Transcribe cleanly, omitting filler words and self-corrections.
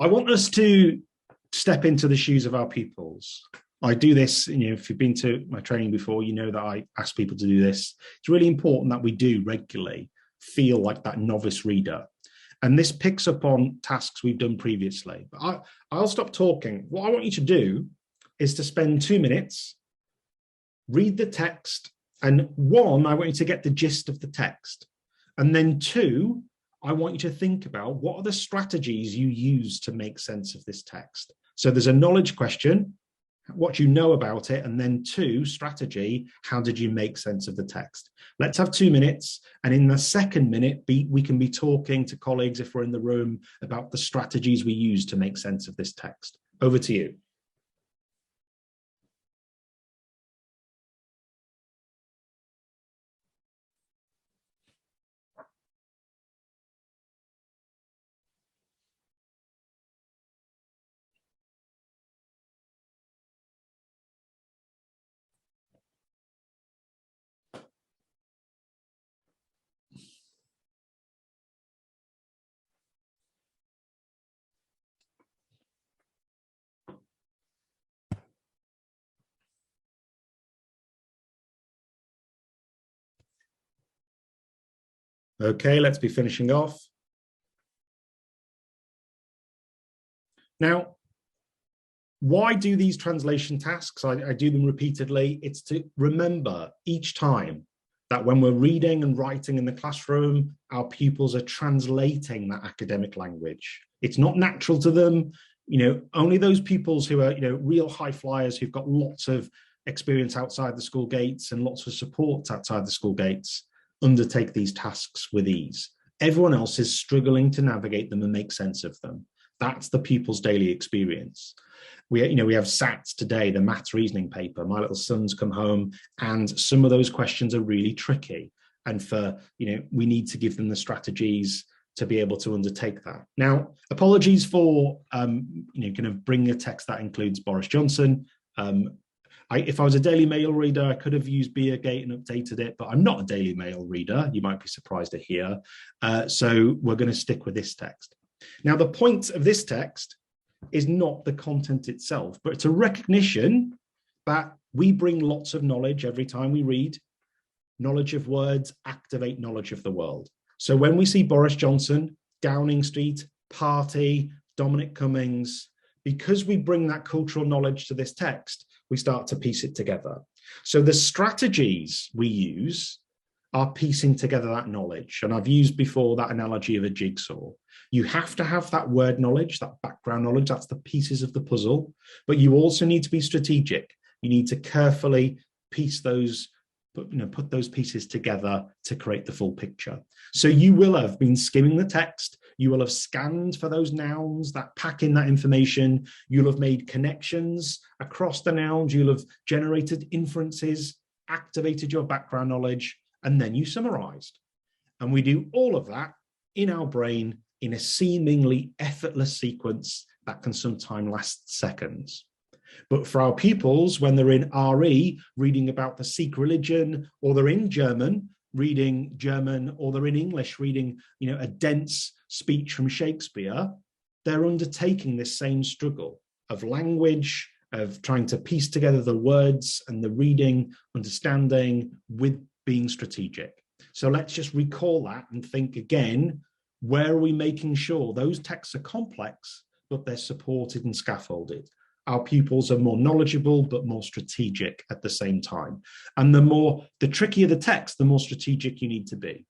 I want us to step into the shoes of our pupils. I do this, if you've been to my training before, you know that I ask people to do this. It's really important that we do regularly feel like that novice reader. And this picks up on tasks we've done previously. But I'll stop talking. What I want you to do is to spend 2 minutes, read the text, and 1, I want you to get the gist of the text. And then 2, I want you to think about what are the strategies you use to make sense of this text. So there's a knowledge question, what you know about it, and then 2, strategy, how did you make sense of the text? Let's have 2 minutes, and in the second minute, we can be talking to colleagues if we're in the room about the strategies we use to make sense of this text. Over to you. Okay, let's be finishing off. Now, why do these translation tasks? I do them repeatedly. It's to remember each time that when we're reading and writing in the classroom, our pupils are translating that academic language. It's not natural to them. Only those pupils who are, real high flyers who've got lots of experience outside the school gates and lots of support outside the school gates undertake these tasks with ease. Everyone else is struggling to navigate them and make sense of them. That's the pupil's daily experience. We have SATs today, the maths reasoning paper. My little son's come home and some of those questions are really tricky. And we need to give them the strategies to be able to undertake that. Now, apologies for, kind of bringing a text that includes Boris Johnson. If I was a Daily Mail reader, I could have used Beergate and updated it, but I'm not a Daily Mail reader. You might be surprised to hear. So we're going to stick with this text. Now, the point of this text is not the content itself, but it's a recognition that we bring lots of knowledge every time we read. Knowledge of words activate knowledge of the world. So when we see Boris Johnson, Downing Street, Party, Dominic Cummings, because we bring that cultural knowledge to this text, we start to piece it together. So the strategies we use are piecing together that knowledge. And I've used before that analogy of a jigsaw. You have to have that word knowledge, that background knowledge, that's the pieces of the puzzle, but you also need to be strategic. You need to carefully piece those, put those pieces together to create the full picture. So you will have been skimming the text, you will have scanned for those nouns that pack in that information, you'll have made connections across the nouns, you'll have generated inferences, activated your background knowledge, and then you summarized. And we do all of that in our brain in a seemingly effortless sequence that can sometimes last seconds. But for our pupils, when they're in RE, reading about the Sikh religion, or they're in German, reading German, or they're in English, reading, a dense speech from Shakespeare, they're undertaking this same struggle of language, of trying to piece together the words and the reading, understanding with being strategic. So let's just recall that and think again, where are we making sure those texts are complex, but they're supported and scaffolded? Our pupils are more knowledgeable, but more strategic at the same time. And the trickier the text, the more strategic you need to be.